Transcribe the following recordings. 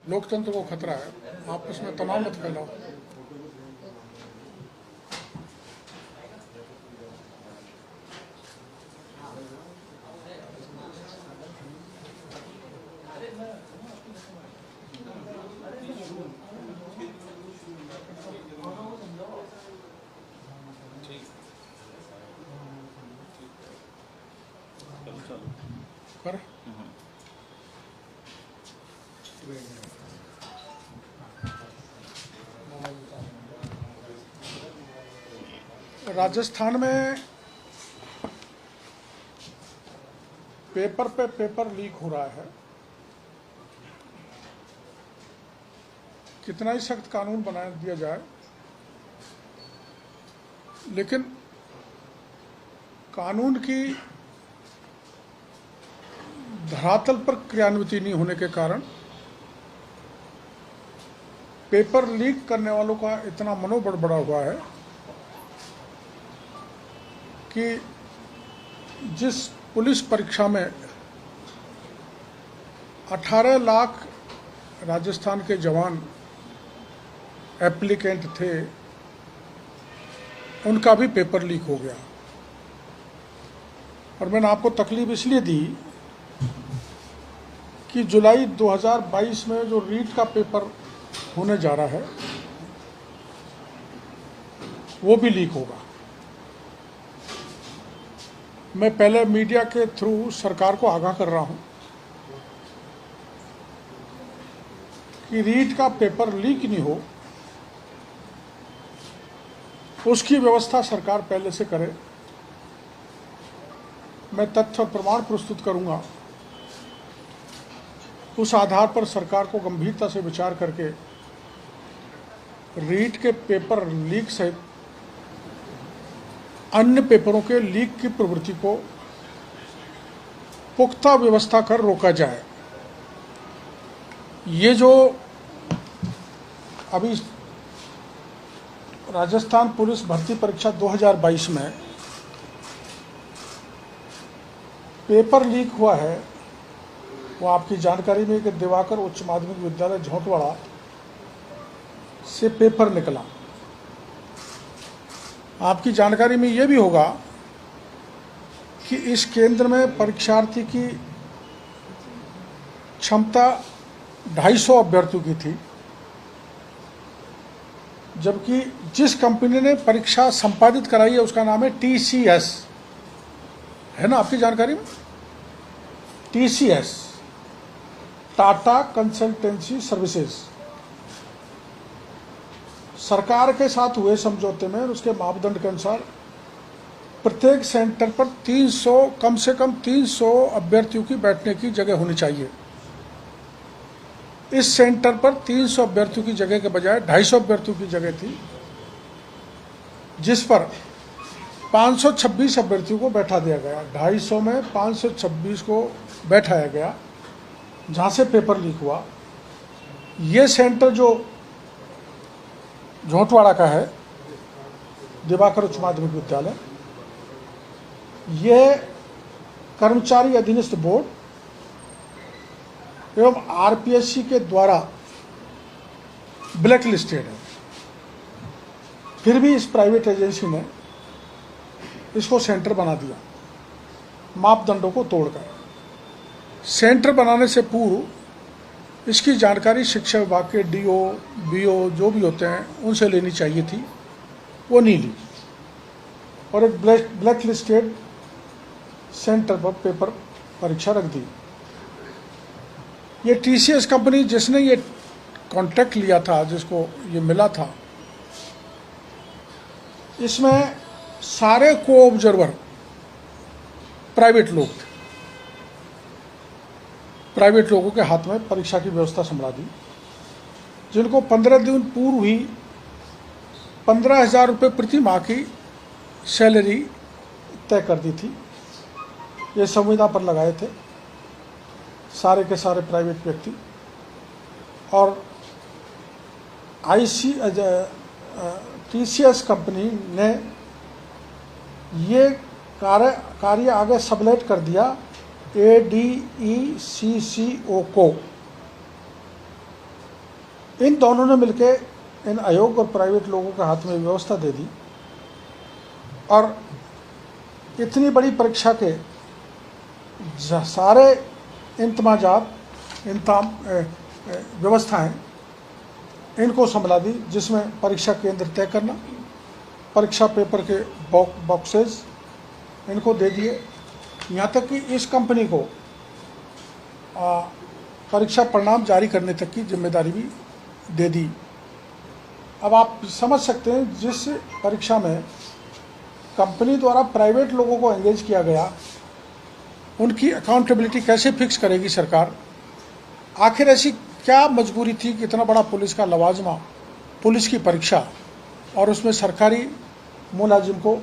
लोकतंत्र को खतरा है। आपस में तनाव मत फैलाओ। कर राजस्थान में पेपर पे पेपर लीक हो रहा है। कितना ही सख्त कानून बना दिया जाए, लेकिन कानून की धरातल पर क्रियान्विति नहीं होने के कारण पेपर लीक करने वालों का इतना मनोबल बढ़ा हुआ है कि जिस पुलिस परीक्षा में 18 लाख राजस्थान के जवान एप्लीकेंट थे, उनका भी पेपर लीक हो गया। और मैंने आपको तकलीफ इसलिए दी कि जुलाई 2022 में जो रीट का पेपर होने जा रहा है वो भी लीक होगा। मैं पहले मीडिया के थ्रू सरकार को आगाह कर रहा हूं कि रीट का पेपर लीक नहीं हो, उसकी व्यवस्था सरकार पहले से करे। मैं तथ्य और प्रमाण प्रस्तुत करूंगा, उस आधार पर सरकार को गंभीरता से विचार करके रीट के पेपर लीक सहित अन्य पेपरों के लीक की प्रवृत्ति को पुख्ता व्यवस्था कर रोका जाए। ये जो अभी राजस्थान पुलिस भर्ती परीक्षा 2022 में पेपर लीक हुआ है, वो आपकी जानकारी में कि दिवाकर उच्च माध्यमिक विद्यालय झोंटवाड़ा से पेपर निकला। आपकी जानकारी में ये भी होगा कि इस केंद्र में परीक्षार्थी की क्षमता 250 अभ्यर्थियों की थी, जबकि जिस कंपनी ने परीक्षा संपादित कराई है उसका नाम है TCS, है ना आपकी जानकारी में? TCS, Tata consultancy services. सरकार के साथ हुए समझौते में उसके मापदंड के अनुसार प्रत्येक सेंटर पर 300, कम से कम 300 अभ्यर्थियों की बैठने की जगह होनी चाहिए। इस सेंटर पर 300 अभ्यर्थियों की जगह के बजाय 250 अभ्यर्थियों की जगह थी, जिस पर 526 अभ्यर्थियों को बैठा दिया गया। 250 में 526 को बैठाया गया, जहां से पेपर लीक हुआ। ये सेंटर जो झोंटवाड़ा का है, दिवाकर उच्च माध्यमिक विद्यालय, ये कर्मचारी अधीनस्थ बोर्ड एवं RPSC के द्वारा ब्लैक लिस्टेड है। फिर भी इस प्राइवेट एजेंसी ने इसको सेंटर बना दिया, मापदंडों को तोड़कर। सेंटर बनाने से पूर्व इसकी जानकारी शिक्षा विभाग के DO, BO जो भी होते हैं उनसे लेनी चाहिए थी, वो नहीं ली और एक ब्लैक लिस्टेड सेंटर पर पेपर परीक्षा रख दी। ये TCS कंपनी जिसने ये कॉन्ट्रैक्ट लिया था, जिसको ये मिला था, इसमें सारे को ऑब्जर्वर प्राइवेट लोग थे। प्राइवेट लोगों के हाथ में परीक्षा की व्यवस्था संभाला दी, जिनको 15 दिन पूर्व ही 15,000 रुपये प्रति माह की सैलरी तय कर दी थी। ये संविदा पर लगाए थे सारे के सारे प्राइवेट व्यक्ति। और TCS कंपनी ने ये कार्य आगे सबलेट कर दिया ADECCO को। इन दोनों ने मिलकर इन अयोग्य और प्राइवेट लोगों के हाथ में व्यवस्था दे दी और इतनी बड़ी परीक्षा के सारे इंतजाम व्यवस्थाएं इनको संभला दी, जिसमें परीक्षा केंद्र तय करना, परीक्षा पेपर के बॉक्सेस इनको दे दिए, यहाँ तक कि इस कंपनी को परीक्षा परिणाम जारी करने तक की जिम्मेदारी भी दे दी। अब आप समझ सकते हैं जिस परीक्षा में कंपनी द्वारा प्राइवेट लोगों को एंगेज किया गया, उनकी अकाउंटेबिलिटी कैसे फिक्स करेगी सरकार। आखिर ऐसी क्या मजबूरी थी कि इतना बड़ा पुलिस का लवाजमा, पुलिस की परीक्षा, और उसमें सरकारी मुलाजिम को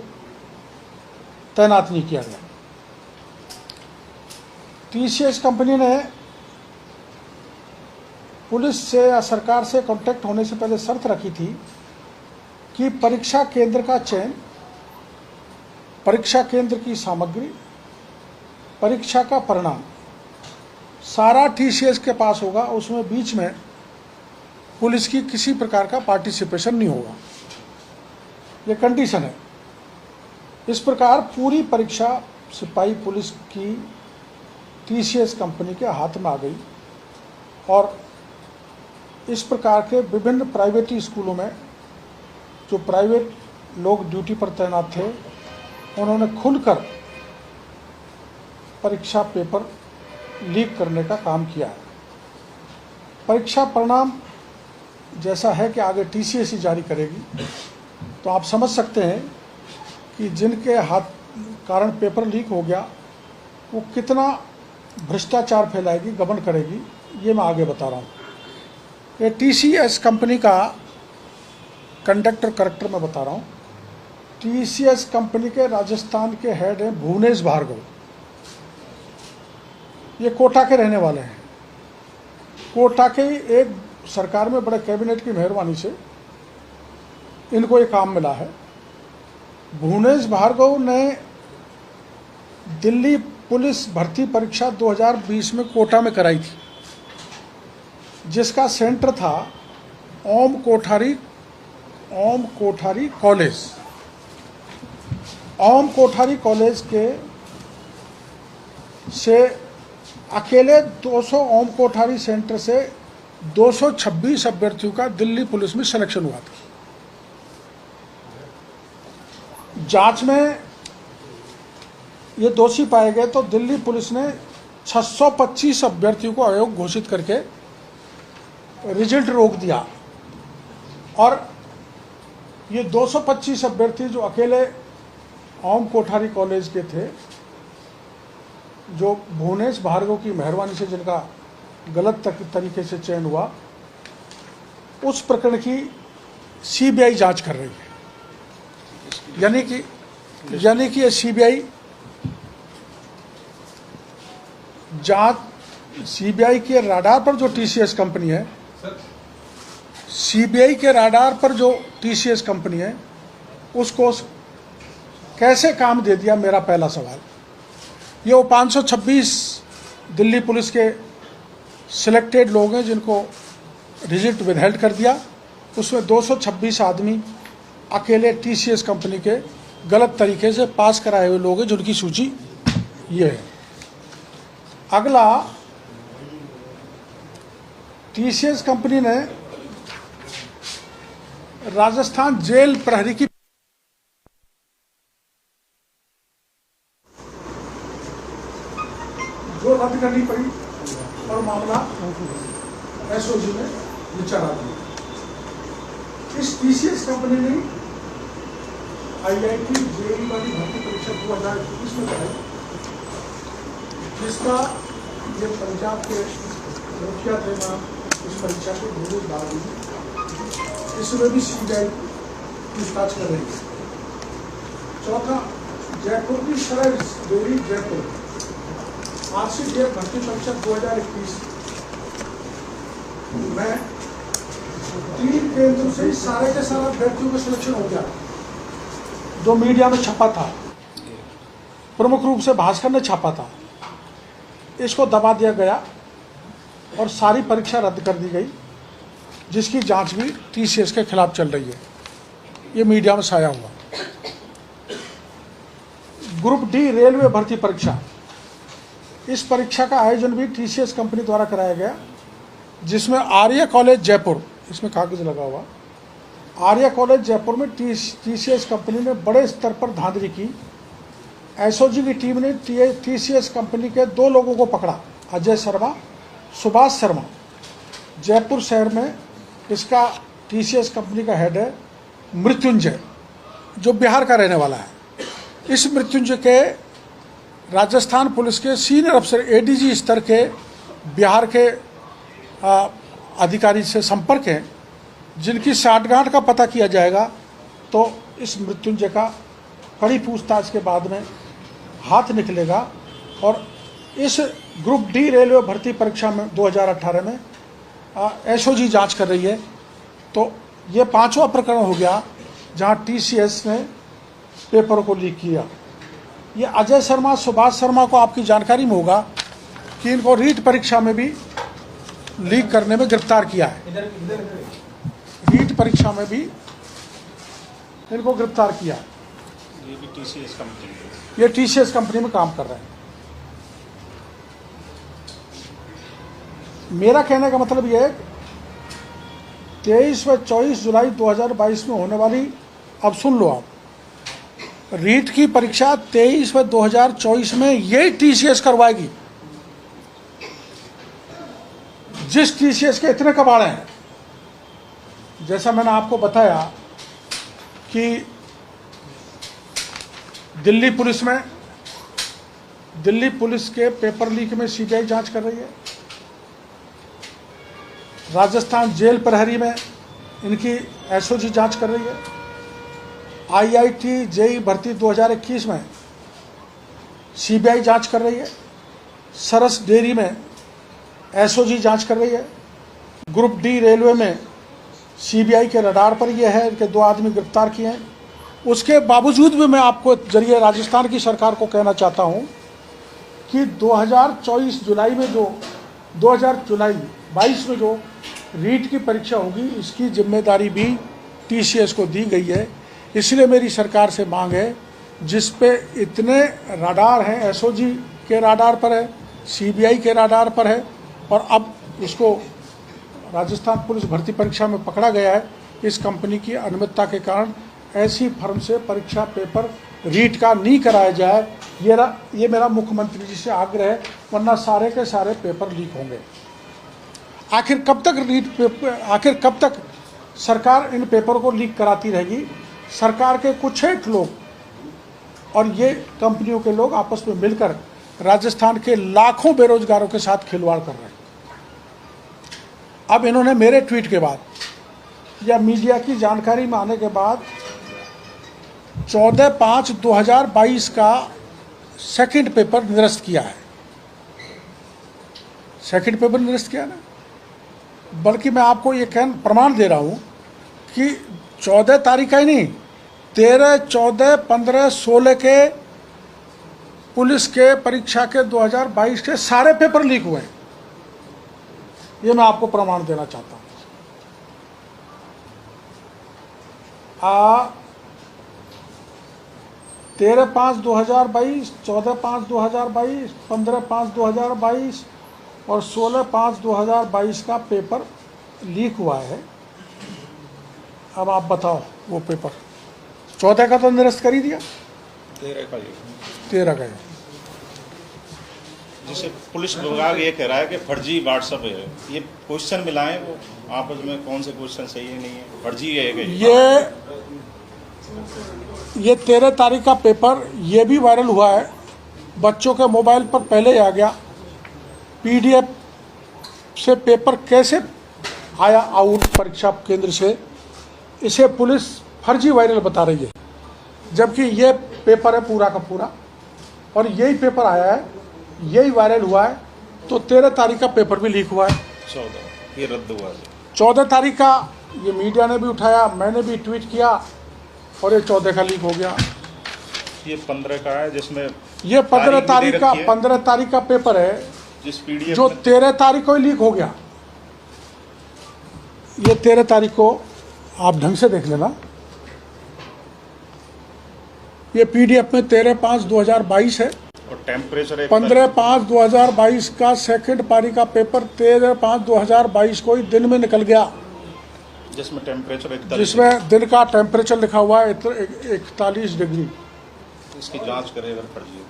तैनात नहीं किया गया। टीसीएस कंपनी ने पुलिस से या सरकार से कांटेक्ट होने से पहले शर्त रखी थी कि परीक्षा केंद्र का चयन, परीक्षा केंद्र की सामग्री, परीक्षा का परिणाम सारा टीसीएस के पास होगा, उसमें बीच में पुलिस की किसी प्रकार का पार्टिसिपेशन नहीं होगा, ये कंडीशन है। इस प्रकार पूरी परीक्षा सिपाही पुलिस की टीसीएस कंपनी के हाथ में आ गई और इस प्रकार के विभिन्न प्राइवेट स्कूलों में जो प्राइवेट लोग ड्यूटी पर तैनात थे, उन्होंने खुलकर परीक्षा पेपर लीक करने का काम किया है। परीक्षा परिणाम जैसा है कि आगे टीसीएस ही जारी करेगी, तो आप समझ सकते हैं कि जिनके हाथ कारण पेपर लीक हो गया वो कितना भ्रष्टाचार फैलाएगी, गबन करेगी, ये मैं आगे बता रहा हूँ। ये टीसीएस कंपनी का कंडक्टर करेक्टर मैं बता रहा हूँ। टीसीएस कंपनी के राजस्थान के हेड हैं भुवनेश भार्गव, ये कोटा के रहने वाले हैं। कोटा के एक सरकार में बड़े कैबिनेट की मेहरबानी से इनको ये काम मिला है। भुवनेश भार्गव ने दिल्ली पुलिस भर्ती परीक्षा 2020 में कोटा में कराई थी, जिसका सेंटर था ओम कोठारी कॉलेज। ओम कोठारी कॉलेज के से अकेले 200 ओम कोठारी सेंटर से 226 अभ्यर्थियों का दिल्ली पुलिस में सिलेक्शन हुआ था। जांच में ये दोषी पाए गए तो दिल्ली पुलिस ने 625 अभ्यर्थियों को अयोग्य घोषित करके रिजल्ट रोक दिया और ये 225 अभ्यर्थी जो अकेले ओम कोठारी कॉलेज के थे, जो भुवनेश भार्गव की मेहरबानी से जिनका गलत तरीके से चयन हुआ, उस प्रकरण की सीबीआई जांच कर रही है। यानी कि ये सीबीआई जांच, सीबीआई के राडार पर जो टीसीएस कंपनी है, सीबीआई के राडार पर जो टीसीएस कंपनी है, उसको कैसे काम दे दिया, मेरा पहला सवाल। ये वो 526 दिल्ली पुलिस के सिलेक्टेड लोग हैं जिनको रिजल्ट विदहेल्ड कर दिया, उसमें 226 आदमी अकेले टीसीएस कंपनी के गलत तरीके से पास कराए हुए लोग हैं, जिनकी सूची ये है। अगला, टीसीएस कंपनी ने राजस्थान जेल प्रहरी की जो रद्द करनी पड़ी और मामला एसओजी में विचारा दिया। इस टीसीएस कंपनी ने आईआईटी जेईई वाली भर्ती परीक्षा 2021 में कराई, जिसका ये पंजाब के मुखिया थे नाम इस परीक्षा के भूमिका डाल दी। इसमें भी सीबीआई पूछताछ कर रही है। चौथा, जयपुर की शरय देवी जयपुर आरसीडीएफ भर्ती परीक्षा 2021 में 3 केंद्रों से सारे के सारे अभ्यर्थियों का सिलेक्शन हो गया, जो मीडिया में छपा था, प्रमुख रूप से भास्कर ने छापा था। इसको दबा दिया गया और सारी परीक्षा रद्द कर दी गई जिसकी जांच भी टीसीएस के खिलाफ चल रही है। ये मीडिया में छाया हुआ। ग्रुप डी रेलवे भर्ती परीक्षा, इस परीक्षा का आयोजन भी टीसीएस कंपनी द्वारा कराया गया, जिसमें आर्य कॉलेज जयपुर, इसमें कागज लगा हुआ, आर्य कॉलेज जयपुर में टीसीएस कंपनी ने बड़े स्तर पर धांधली की। एसओजी की टीम ने टीसीएस कंपनी के 2 लोगों को पकड़ा, अजय शर्मा, सुभाष शर्मा। जयपुर शहर में इसका टीसीएस कंपनी का हेड है मृत्युंजय, जो बिहार का रहने वाला है। इस मृत्युंजय के राजस्थान पुलिस के सीनियर अफसर एडीजी स्तर के बिहार के अधिकारी से संपर्क है, जिनकी साठगांठ का पता किया जाएगा तो इस मृत्युंजय का कड़ी पूछताछ के बाद में हाथ निकलेगा। और इस ग्रुप डी रेलवे भर्ती परीक्षा में 2018 में एसओजी जांच कर रही है। तो ये 5वां प्रकरण हो गया जहां टीसीएस ने पेपर को लीक किया। ये अजय शर्मा, सुभाष शर्मा को आपकी जानकारी में होगा कि इनको रीट परीक्षा में भी लीक करने में गिरफ्तार किया है। रीट परीक्षा में भी इनको गिरफ्तार किया। ये भी टीसीएस कंपनी, ये टीसीएस कंपनी में काम कर रहे हैं। मेरा कहने का मतलब यह है 23 व 24 जुलाई 2022 में होने वाली, अब सुन लो आप, रीट की परीक्षा 23 व 2024 में यही टीसीएस करवाएगी। जिस टीसीएस के इतने कबाड़े हैं, जैसा मैंने आपको बताया कि दिल्ली पुलिस के पेपर लीक में सीबीआई जांच कर रही है। राजस्थान जेल प्रहरी में इनकी एसओजी जांच कर रही है। आईआईटी जेई भर्ती 2021 में सीबीआई जांच कर रही है। सरस डेयरी में एसओजी जांच कर रही है। ग्रुप डी रेलवे में सीबीआई के रडार पर यह है कि 2 आदमी गिरफ्तार किए हैं। उसके बावजूद भी मैं आपको जरिए राजस्थान की सरकार को कहना चाहता हूं कि 2022 में जो रीट की परीक्षा होगी, इसकी जिम्मेदारी भी टीसीएस को दी गई है। इसलिए मेरी सरकार से मांग है, जिस पे इतने रडार हैं, एसओजी के रडार पर है, सीबीआई के रडार पर है, और अब इसको राजस्थान पुलिस भर्ती परीक्षा में पकड़ा गया है। इस कंपनी की अनियमितता के कारण ऐसी फर्म से परीक्षा पेपर रीट का नहीं कराया जाए, ये मेरा मुख्यमंत्री जी से आग्रह है, वरना सारे के सारे पेपर लीक होंगे। आखिर कब तक सरकार इन पेपर को लीक कराती रहेगी? सरकार के कुछ एक लोग और ये कंपनियों के लोग आपस में मिलकर राजस्थान के लाखों बेरोजगारों के साथ खिलवाड़ कर रहे हैं। अब इन्होंने मेरे ट्वीट के बाद या मीडिया की जानकारी में आने के बाद 14/5/2022 का सेकंड पेपर निरस्त किया है। सेकंड पेपर निरस्त किया ना, बल्कि मैं आपको ये प्रमाण दे रहा हूं कि 14 तारीख का ही नहीं, 13, 14, 15, 16 के पुलिस के परीक्षा के 2022 के सारे पेपर लीक हुए हैं। ये मैं आपको प्रमाण देना चाहता हूं। 13/5/2022, 14/5/2022, 15/5/2022 और 16/5/2022 का पेपर लीक हुआ है। अब आप बताओ, वो पेपर 14 का तो निरस्त कर ही दिया, 13 का जिसे पुलिस विभाग ये कह रहा है कि फर्जी व्हाट्सएप है। ये क्वेश्चन मिलाएं, वो आपस में कौन से क्वेश्चन सही है, नहीं है, फर्जी है कि ये 13 तारीख का पेपर ये भी वायरल हुआ है। बच्चों के मोबाइल पर पहले ही आ गया। पीडीएफ से पेपर कैसे आया आउट परीक्षा केंद्र से, इसे पुलिस फर्जी वायरल बता रही है, जबकि ये पेपर है पूरा का पूरा और यही पेपर आया है, यही वायरल हुआ है। तो 13 तारीख का पेपर भी लीक हुआ है। 14 ये रद्द हुआ है। 14 तारीख का ये मीडिया ने भी उठाया, मैंने भी ट्वीट किया, और ये 14 का लीक हो गया। ये 15 का है, जिसमें ये 15 तारीख का पेपर है, जिस पीडीएफ जो 13 तारीख को ही लीक हो गया। ये 13 तारीख को आप ढंग से देख लेना। ये पीडीएफ में 13/5/2022 है और टेम्परेचर 15/5/2022 का सेकंड पारी का पेपर 13/5/2022 को ही दिन में निकल गया, जिसमें टेम्परेचर 41, जिसमें दिन का टेम्परेचर लिखा हुआ है 41 डिग्री। इसकी जांच करे अगर फर्जी है।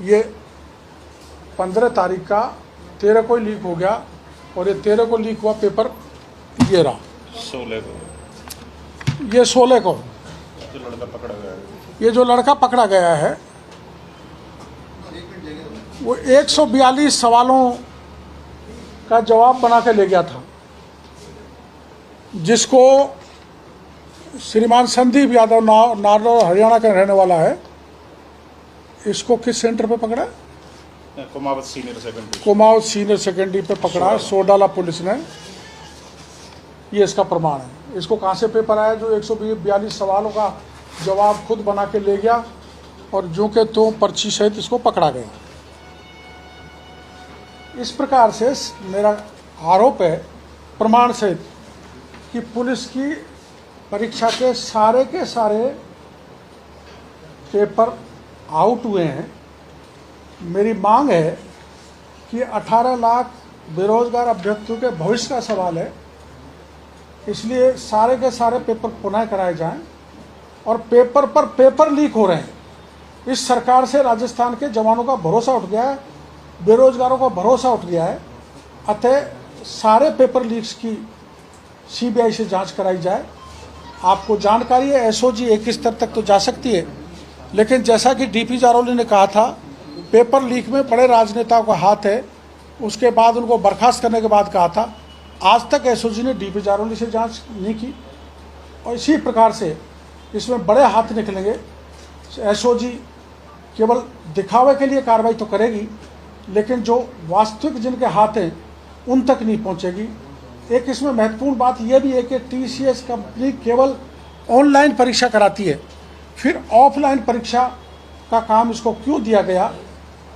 ये 15 तारीख का 13 को ही लीक हो गया और ये 13 को लीक हुआ पेपर ये रहा। 16 को ये 16 को जो लड़का पकड़ा गया है, ये जो लड़का पकड़ा गया है वो 142 सवालों का जवाब बना के ले गया था, जिसको श्रीमान संदीप यादव नारनौल हरियाणा का रहने वाला है। इसको किस सेंटर पे पकड़ा? Kumawat senior secondary. Kumaon senior secondary पे पकड़ा, सोडाला पुलिस ने। ये इसका प्रमाण है। इसको कहाँ से पेपर आया जो 142 सवालों का जवाब खुद बना के ले गया और जो के तो पर्ची सहित इसको पकड़ा गया। इस प्रकार से मेरा आरोप है प्रमाण सहित कि पुलिस की परीक्षा के सारे पेपर आउट हुए हैं। मेरी मांग है कि 18 लाख बेरोजगार अभ्यर्थियों के भविष्य का सवाल है, इसलिए सारे के सारे पेपर पुनः कराए जाएं। और पेपर पर पेपर लीक हो रहे हैं। इस सरकार से राजस्थान के जवानों का भरोसा उठ गया है, बेरोजगारों का भरोसा उठ गया है। अतः सारे पेपर लीक्स की सीबीआई से जांच कराई जाए। आपको जानकारी है एसओजी एक स्तर तक तो जा सकती है, लेकिन जैसा कि डीपी जारौली ने कहा था पेपर लीक में बड़े राजनेताओं का हाथ है। उसके बाद उनको बर्खास्त करने के बाद कहा था, आज तक एसओजी ने डीपी जारौली से जांच नहीं की। और इसी प्रकार से इसमें बड़े हाथ निकलेंगे। एसओजी केवल दिखावे के लिए कार्रवाई तो करेगी, लेकिन जो वास्तविक जिनके हाथ हैं उन तक नहीं पहुंचेगी। एक इसमें महत्वपूर्ण बात यह भी है कि टीसीएस कंपनी केवल ऑनलाइन परीक्षा कराती है, फिर ऑफलाइन परीक्षा का काम इसको क्यों दिया गया?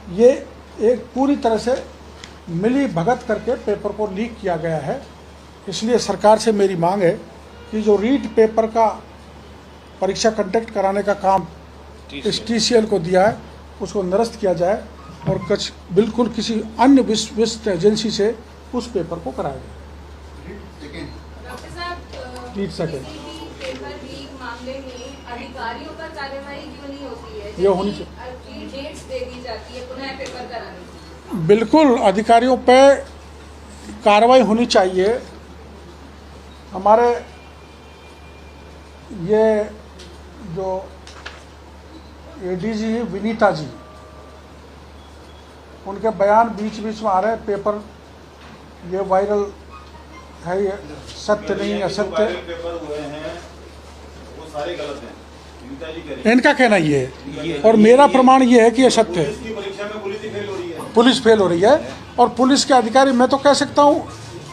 ये एक पूरी तरह से मिली भगत करके पेपर को लीक किया गया है। इसलिए सरकार से मेरी मांग है कि जो रीट पेपर का परीक्षा कंडक्ट कराने का काम इस टीसीएल को दिया है उसको निरस्त किया जाए और कुछ बिल्कुल किसी अन्य विश्व एजेंसी से उस पेपर को कराया जाए। डॉक्टर साहब, लीक सके पेपर लीक मामले में अधिकारियों पर कार्रवाई क्यों नहीं होती है? ये होनी चाहिए। डेट्स दे दी जाती है पुनः पेपर कराने की। बिल्कुल अधिकारियों पे कार्रवाई होनी चाहिए। हमारे ये जो एडीजी विनीता जी, उनके बयान बीच बीच में आ रहे हैं पेपर ये वायरल है, ये सत्य नहीं असत्य। पेपर हुए हैं वो सारे गलत हैं, विनीता जी कह रही हैं। इनका कहना ये है और मेरा प्रमाण ये है कि ये सत्य है। पुलिस की परीक्षा में पुलिस ही फेल हो रही है। पुलिस फेल हो रही है और पुलिस के अधिकारी, मैं तो कह सकता हूँ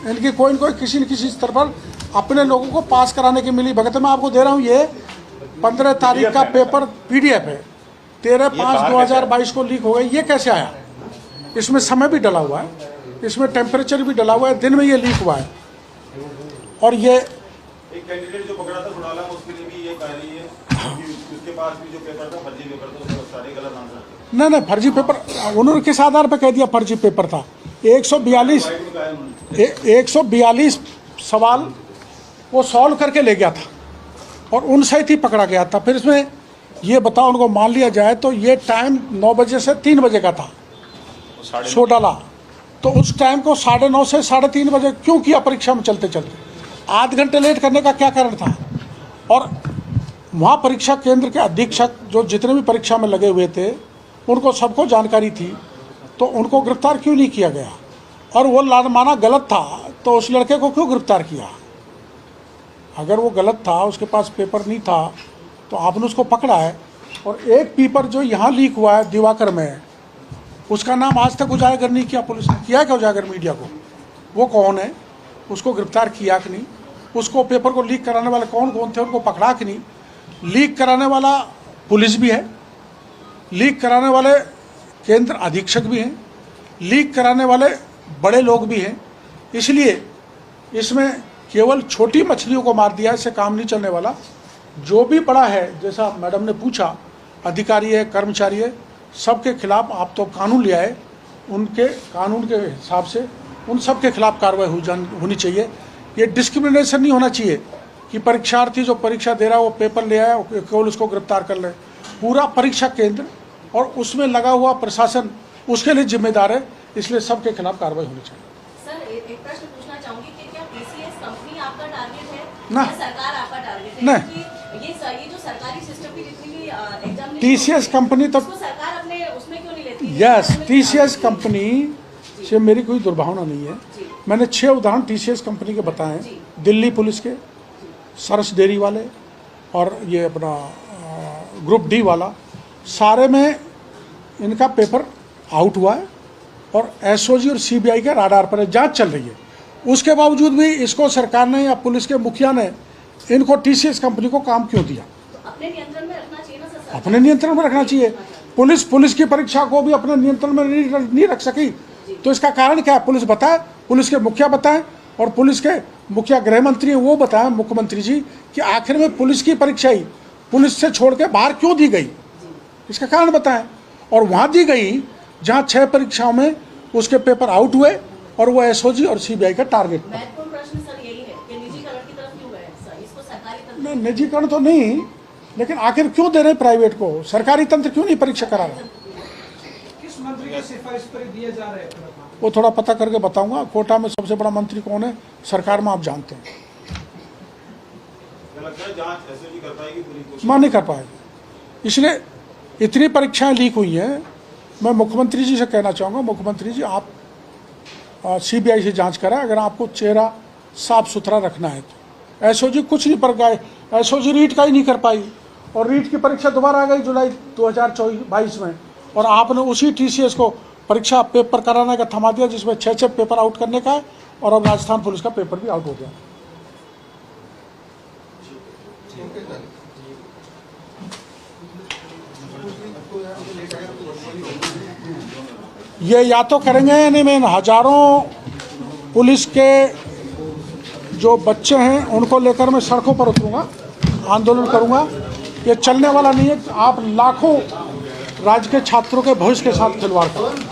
इनकी कोई न कोई किसी न किसी स्तर पर अपने लोगों को पास कराने की मिली भगत। मैं आपको दे रहा हूँ ये 15 तारीख का पेपर पीडीएफ है, 13/5/2022 को लीक हो गई। ये कैसे आया? इसमें समय भी डला हुआ है, इसमें टेम्परेचर भी डला हुआ है, दिन में ये लीक हुआ है। और ये एक कैंडिडेट जो पकड़ा था घोटाला में उसके लिए भी ये कह रही है कि उसके पास भी जो पेपर था फर्जी पेपर था, उसमें सारे गलत आंसर थे। नहीं फर्जी पेपर उन्होंने किस आधार पर कह दिया फर्जी पेपर था? 142 सवाल वो सॉल्व करके ले गया था और उन सहित ही पकड़ा गया था। फिर इसमें ये बताओ, उनको मान लिया जाए तो ये टाइम 9 बजे से 3 बजे का था सोडाला, तो उस टाइम को 9:30 से 3:30 बजे क्यों किया परीक्षा में चलते चलते? आध घंटे लेट करने का क्या कारण था? और वहाँ परीक्षा केंद्र के अधीक्षक जो जितने भी परीक्षा में लगे हुए थे उनको सबको जानकारी थी, तो उनको गिरफ्तार क्यों नहीं किया गया? और वो लानमाना गलत था तो उस लड़के को क्यों गिरफ्तार किया? अगर वो गलत था, उसके पास पेपर नहीं था, तो आपने उसको पकड़ा है। और एक पेपर जो यहाँ लीक हुआ है दिवाकर में, उसका नाम आज तक उजागर नहीं किया पुलिस ने। किया क्या उजागर मीडिया को? वो कौन है? उसको गिरफ्तार किया कि नहीं? उसको पेपर को लीक कराने वाले कौन कौन थे, उनको पकड़ा कि नहीं? लीक कराने वाला पुलिस भी है, लीक कराने वाले केंद्र अधीक्षक भी हैं, लीक कराने वाले बड़े लोग भी हैं, इसलिए इसमें केवल छोटी मछलियों को मार दिया, इससे काम नहीं चलने वाला। जो भी बड़ा है, जैसा मैडम ने पूछा, अधिकारी है, कर्मचारी है, सबके खिलाफ आप तो कानून ले आए, उनके कानून के हिसाब से उन सब के खिलाफ कार्रवाई होनी चाहिए। ये डिस्क्रिमिनेशन नहीं होना चाहिए कि परीक्षार्थी जो परीक्षा दे रहा है वो पेपर ले आया केवल उसको गिरफ्तार कर ले। पूरा परीक्षा केंद्र और उसमें लगा हुआ प्रशासन उसके लिए जिम्मेदार है, इसलिए सबके खिलाफ कार्रवाई होनी चाहिए। सर एक प्रश्न पूछना चाहूंगी कि क्या टीसीएस कंपनी आपका टारगेट है ना। या सरकार आपका टारगेट है? नहीं। क्योंकि ये जो सरकारी सिस्टम की जितनी भी एग्जाम TCS कंपनी तो सरकार अपने उसमें क्यों नहीं लेती? यस, TCS कंपनी से मेरी कोई दुर्भावना नहीं है। मैंने 6 उदाहरण TCS कंपनी के बताए हैं, दिल्ली पुलिस के, सरस डेयरी वाले और ये अपना ग्रुप डी वाला, सारे में इनका पेपर आउट हुआ है और एसओजी और सीबीआई के राडार पर जांच चल रही है। उसके बावजूद भी इसको सरकार ने या पुलिस के मुखिया ने इनको TCS कंपनी को काम क्यों दिया? तो अपने नियंत्रण में रखना चाहिए ना सर। अपने नियंत्रण में रखना चाहिए। पुलिस की परीक्षा को भी अपने नियंत्रण में नहीं रख सकी, तो इसका कारण क्या है? पुलिस बताए, पुलिस के मुखिया बताएं, और पुलिस के मुखिया गृह मंत्री वो बताएं, मुख्यमंत्री जी, कि आखिर में पुलिस की परीक्षा ही पुलिस से छोड़ के बाहर क्यों दी गई, इसका कारण बताएं। और वहां दी गई जहां 6 परीक्षाओं में उसके पेपर आउट हुए और वो एसओजी और सीबीआई का टारगेट। महत्वपूर्ण प्रश्न सर यही है कि निजीकरण की तरफ क्यों गए सर? इसको सरकारी तंत्र नहीं, निजीकरण तो नहीं, लेकिन आखिर क्यों दे रहे प्राइवेट को? सरकारी तंत्र क्यों नहीं परीक्षा करा रहा? किस मंत्री की सिफारिश पर दिए जा रहे हैं? वो थोड़ा पता करके बताऊंगा। कोटा में सबसे बड़ा मंत्री कौन है सरकार में, आप जानते हैं। लगता है जांच एसओजी कर पाएगी पूरी कोशिश? मां नहीं कर पाएगी। इसलिए इतनी परीक्षाएं लीक हुई हैं। मैं मुख्यमंत्री जी से कहना चाहूँगा, मुख्यमंत्री जी आप सीबीआई से जांच कराएं, अगर आपको चेहरा साफ सुथरा रखना है तो। एसओजी कुछ नहीं पर गए, एसओजी रीट का ही नहीं कर पाई, और रीट की परीक्षा दोबारा आ गई जुलाई 2022 में, और आपने उसी TCS को परीक्षा पेपर कराने का थमा दिया, जिसमें 6 पेपर आउट करने का है, और अब राजस्थान पुलिस का पेपर भी आउट हो गया। ये या तो करेंगे या नहीं। मैं हजारों पुलिस के जो बच्चे हैं उनको लेकर मैं सड़कों पर उतरूंगा, आंदोलन करूंगा। ये चलने वाला नहीं है। आप लाखों राज्य के छात्रों के भविष्य के साथ खिलवाड़ करें।